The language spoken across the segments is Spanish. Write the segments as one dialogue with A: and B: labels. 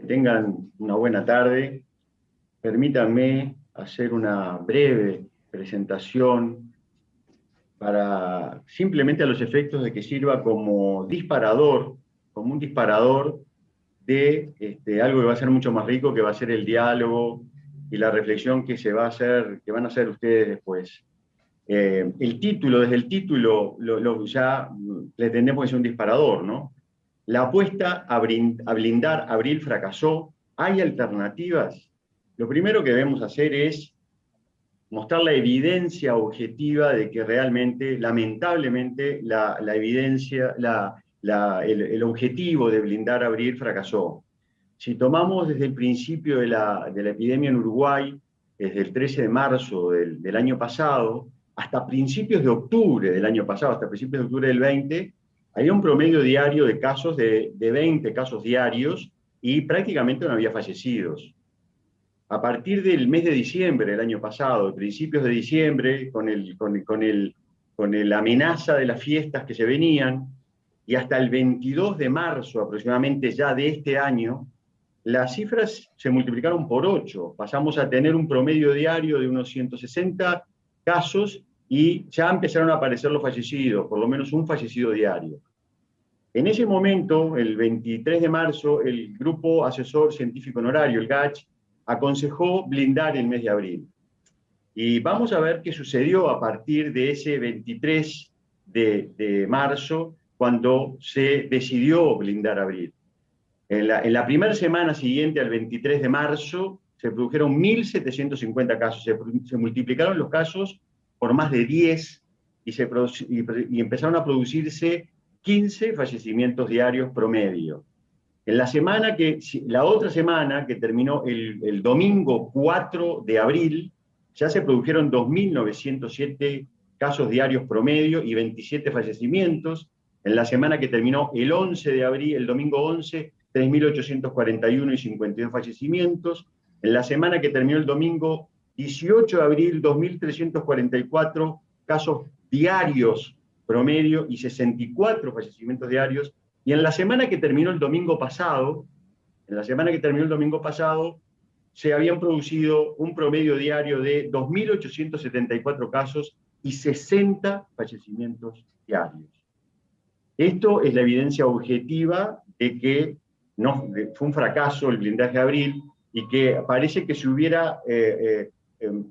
A: Tengan una buena tarde. Permítanme hacer una breve presentación para simplemente a los efectos de que sirva como disparador, como un disparador de algo que va a ser mucho más rico, que va a ser el diálogo y la reflexión que se va a hacer, que van a hacer ustedes después. El título, desde el título, ya pretendemos que sea un disparador, ¿no? La apuesta a blindar Abril fracasó. ¿Hay alternativas? Lo primero que debemos hacer es mostrar la evidencia objetiva de que realmente, lamentablemente, la evidencia, el objetivo de blindar Abril fracasó. Si tomamos desde el principio de la epidemia en Uruguay, desde el 13 de marzo del año pasado, hasta principios de octubre del año pasado, hasta principios de octubre del 20, había un promedio diario de casos de 20 casos diarios y prácticamente no había fallecidos. A partir del mes de diciembre del año pasado, principios de diciembre, con la amenaza de las fiestas que se venían, y hasta el 22 de marzo aproximadamente ya de este año, las cifras se multiplicaron por 8. Pasamos a tener un promedio diario de unos 160 casos y ya empezaron a aparecer los fallecidos, por lo menos un fallecido diario. En ese momento, el 23 de marzo, el Grupo Asesor Científico Honorario, el GACH, aconsejó blindar el mes de abril. Y vamos a ver qué sucedió a partir de ese 23 de marzo, cuando se decidió blindar abril. En la primera semana siguiente al 23 de marzo se produjeron 1.750 casos, se multiplicaron los casos por más de 10 y empezaron a producirse 15 fallecimientos diarios promedio. En la otra semana, que terminó el domingo 4 de abril, ya se produjeron 2.907 casos diarios promedio y 27 fallecimientos. En la semana que terminó el 11 de abril, el domingo 11, 3.841 y 52 fallecimientos. En la semana que terminó el domingo 18 de abril, 2.344 casos diarios promedio y 64 fallecimientos diarios. Y en la semana que terminó el domingo pasado, se habían producido un promedio diario de 2.874 casos y 60 fallecimientos diarios. Esto es la evidencia objetiva de que fue un fracaso el blindaje de abril y que parece que se hubiera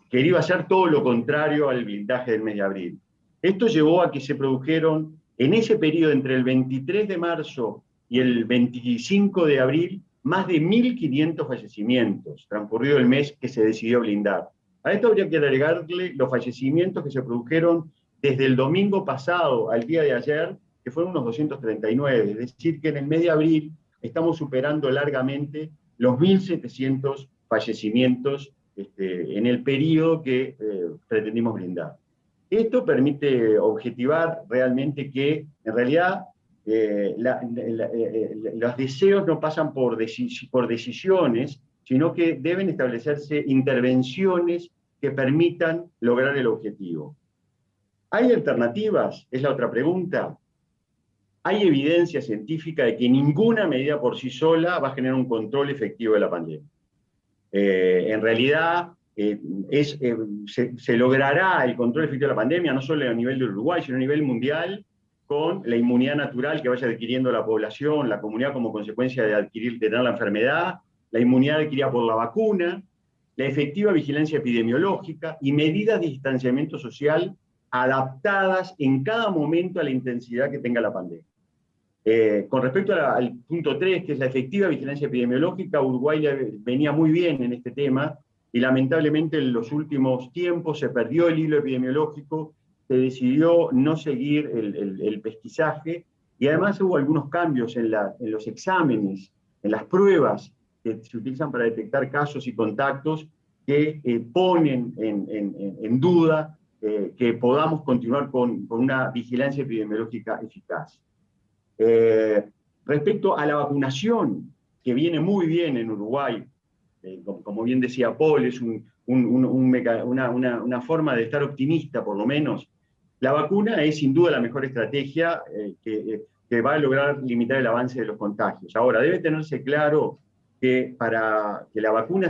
A: querido hacer todo lo contrario al blindaje del mes de abril. Esto llevó a que se produjeron en ese periodo entre el 23 de marzo y el 25 de abril más de 1.500 fallecimientos, transcurrido el mes que se decidió blindar. A esto habría que agregarle los fallecimientos que se produjeron desde el domingo pasado al día de ayer, que fueron unos 239, es decir, que en el mes de abril estamos superando largamente los 1.700 fallecimientos en el periodo que pretendimos blindar. Esto permite objetivar realmente que, en realidad, los deseos no pasan por decisiones, sino que deben establecerse intervenciones que permitan lograr el objetivo. ¿Hay alternativas? Es la otra pregunta. Hay evidencia científica de que ninguna medida por sí sola va a generar un control efectivo de la pandemia. En realidad, se logrará el control efectivo de la pandemia, no solo a nivel de Uruguay, sino a nivel mundial, con la inmunidad natural que vaya adquiriendo la población, la comunidad como consecuencia de tener la enfermedad, la inmunidad adquirida por la vacuna, la efectiva vigilancia epidemiológica y medidas de distanciamiento social adaptadas en cada momento a la intensidad que tenga la pandemia. Con respecto al punto 3, que es la efectiva vigilancia epidemiológica, Uruguay venía muy bien en este tema, y lamentablemente en los últimos tiempos se perdió el hilo epidemiológico, se decidió no seguir el pesquisaje, y además hubo algunos cambios en los exámenes, en las pruebas que se utilizan para detectar casos y contactos, que ponen en duda que podamos continuar con una vigilancia epidemiológica eficaz. Respecto a la vacunación, que viene muy bien en Uruguay, como bien decía Paul, es una forma de estar optimista, por lo menos. La vacuna es sin duda la mejor estrategia que va a lograr limitar el avance de los contagios. Ahora, debe tenerse claro que para que la vacuna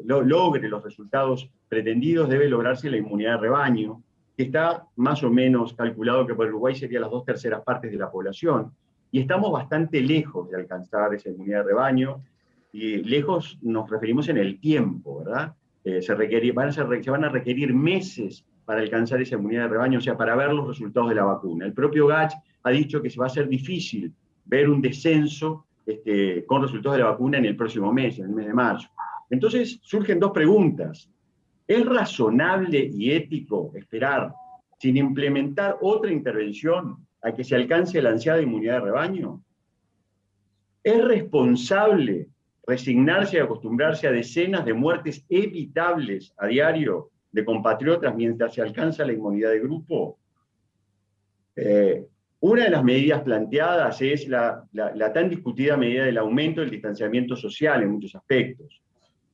A: logre los resultados pretendidos debe lograrse la inmunidad de rebaño, que está más o menos calculado que por Uruguay sería las 2/3 partes de la población, y estamos bastante lejos de alcanzar esa inmunidad de rebaño, y lejos nos referimos en el tiempo, ¿verdad? Se van a requerir meses para alcanzar esa inmunidad de rebaño, o sea, para ver los resultados de la vacuna. El propio Gach ha dicho que se va a ser difícil ver un descenso con resultados de la vacuna en el próximo mes, en el mes de marzo. Entonces surgen dos preguntas. ¿Es razonable y ético esperar, sin implementar otra intervención, a que se alcance la ansiada inmunidad de rebaño? ¿Es responsable resignarse y acostumbrarse a decenas de muertes evitables a diario de compatriotas mientras se alcanza la inmunidad de grupo? Una de las medidas planteadas es la tan discutida medida del aumento del distanciamiento social en muchos aspectos,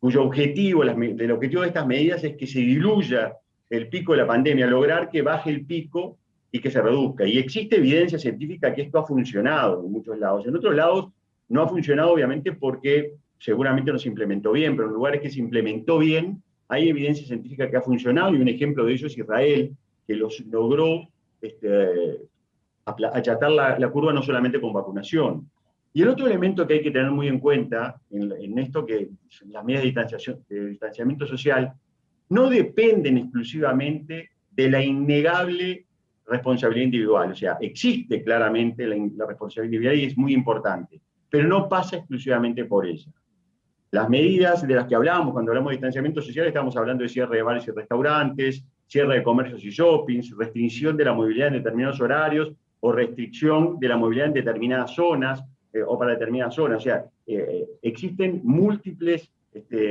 A: cuyo objetivo, el objetivo de estas medidas es que se diluya el pico de la pandemia, lograr que baje el pico y que se reduzca. Y existe evidencia científica que esto ha funcionado en muchos lados. En otros lados no ha funcionado, obviamente, porque seguramente no se implementó bien, pero en lugares que se implementó bien, hay evidencia científica que ha funcionado, y un ejemplo de ello es Israel, que logró achatar la curva no solamente con vacunación. Y el otro elemento que hay que tener muy en cuenta en esto, que las medidas de distanciamiento social no dependen exclusivamente de la innegable responsabilidad individual. O sea, existe claramente la responsabilidad individual y es muy importante, pero no pasa exclusivamente por ella. Las medidas de las que hablamos cuando hablamos de distanciamiento social, estamos hablando de cierre de bares y restaurantes, cierre de comercios y shoppings, restricción de la movilidad en determinados horarios, o restricción de la movilidad en determinadas zonas, o para determinadas zonas. O sea, existen múltiples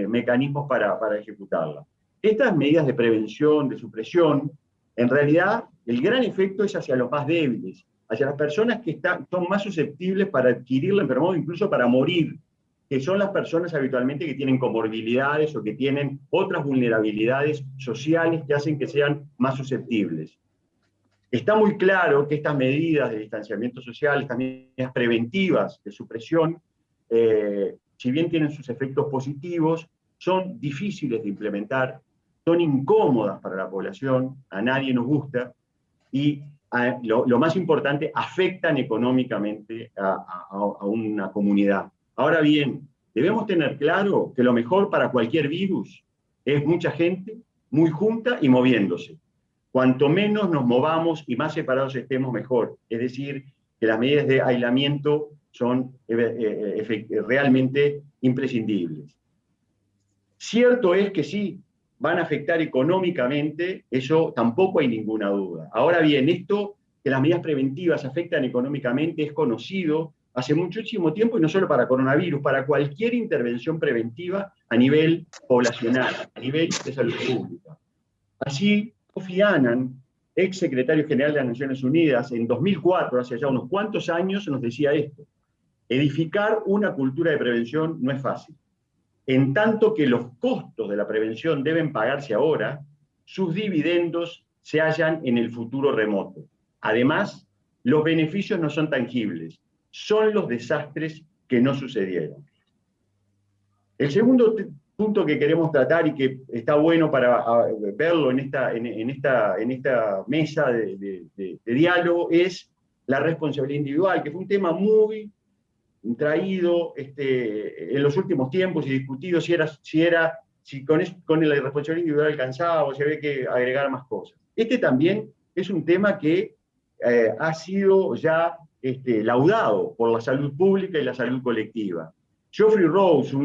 A: mecanismos para ejecutarla. Estas medidas de prevención, de supresión, en realidad el gran efecto es hacia los más débiles, hacia las personas que son más susceptibles para adquirir la enfermedad o incluso para morir, que son las personas habitualmente que tienen comorbilidades o que tienen otras vulnerabilidades sociales que hacen que sean más susceptibles. Está muy claro que estas medidas de distanciamiento social, estas medidas preventivas de supresión, si bien tienen sus efectos positivos, son difíciles de implementar, son incómodas para la población, a nadie nos gusta, y lo más importante, afectan económicamente a una comunidad. Ahora bien, debemos tener claro que lo mejor para cualquier virus es mucha gente, muy junta y moviéndose. Cuanto menos nos movamos y más separados estemos, mejor. Es decir, que las medidas de aislamiento son realmente imprescindibles. Cierto es que sí, van a afectar económicamente, eso tampoco hay ninguna duda. Ahora bien, esto, que las medidas preventivas afectan económicamente, es conocido hace muchísimo tiempo, y no solo para coronavirus, para cualquier intervención preventiva a nivel poblacional, a nivel de salud pública. Así, Kofi Annan, ex secretario general de las Naciones Unidas, en 2004, hace ya unos cuantos años, nos decía esto: edificar una cultura de prevención no es fácil. En tanto que los costos de la prevención deben pagarse ahora, sus dividendos se hallan en el futuro remoto. Además, los beneficios no son tangibles, son los desastres que no sucedieron. El segundo punto que queremos tratar, y que está bueno para verlo en esta mesa de diálogo, es la responsabilidad individual, que fue un tema muy traído en los últimos tiempos y discutido si con la responsabilidad individual alcanzaba o si había que agregar más cosas. Este también es un tema que ha sido ya laudado por la salud pública y la salud colectiva. Geoffrey Rose,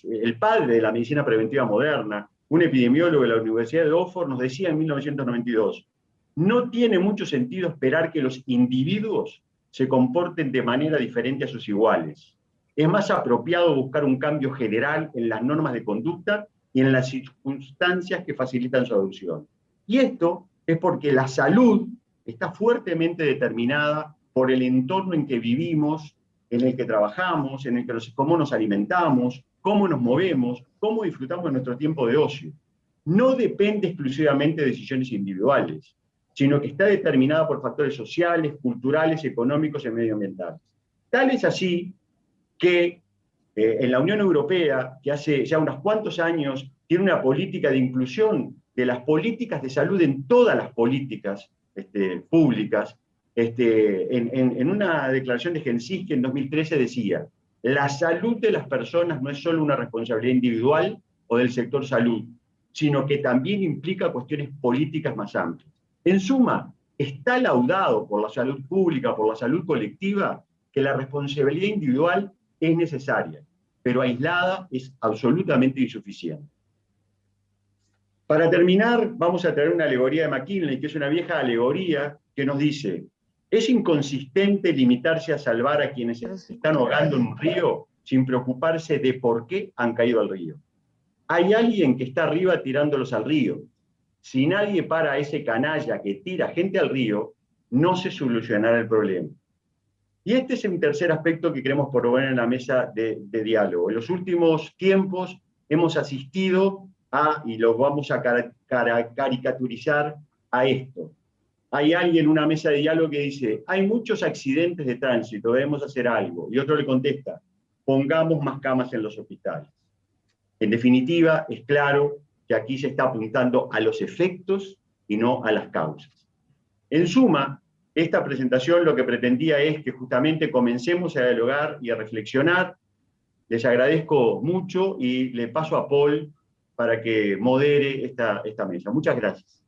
A: el padre de la medicina preventiva moderna, un epidemiólogo de la Universidad de Oxford, nos decía en 1992: no tiene mucho sentido esperar que los individuos se comporten de manera diferente a sus iguales. Es más apropiado buscar un cambio general en las normas de conducta y en las circunstancias que facilitan su adopción. Y esto es porque la salud está fuertemente determinada por el entorno en que vivimos, en el que trabajamos, en el que cómo nos alimentamos, cómo nos movemos, cómo disfrutamos de nuestro tiempo de ocio. No depende exclusivamente de decisiones individuales, sino que está determinada por factores sociales, culturales, económicos y medioambientales. Tal es así que En la Unión Europea, que hace ya unos cuantos años tiene una política de inclusión de las políticas de salud en todas las políticas públicas, en una declaración de Helsinki en 2013 decía: la salud de las personas no es solo una responsabilidad individual o del sector salud, sino que también implica cuestiones políticas más amplias. En suma, está laudado por la salud pública, por la salud colectiva, que la responsabilidad individual es necesaria, pero aislada es absolutamente insuficiente. Para terminar, vamos a traer una alegoría de McKinley, que es una vieja alegoría que nos dice: es inconsistente limitarse a salvar a quienes se están ahogando en un río sin preocuparse de por qué han caído al río. Hay alguien que está arriba tirándolos al río. Si nadie para a ese canalla que tira gente al río, no se solucionará el problema. Y este es un tercer aspecto que queremos proponer en la mesa de diálogo. En los últimos tiempos hemos asistido a, y lo vamos a caricaturizar, a esto. Hay alguien en una mesa de diálogo que dice: hay muchos accidentes de tránsito, debemos hacer algo. Y otro le contesta: pongamos más camas en los hospitales. En definitiva, es claro que aquí se está apuntando a los efectos y no a las causas. En suma, esta presentación lo que pretendía es que justamente comencemos a dialogar y a reflexionar. Les agradezco mucho y le paso a Paul para que modere esta mesa. Muchas gracias.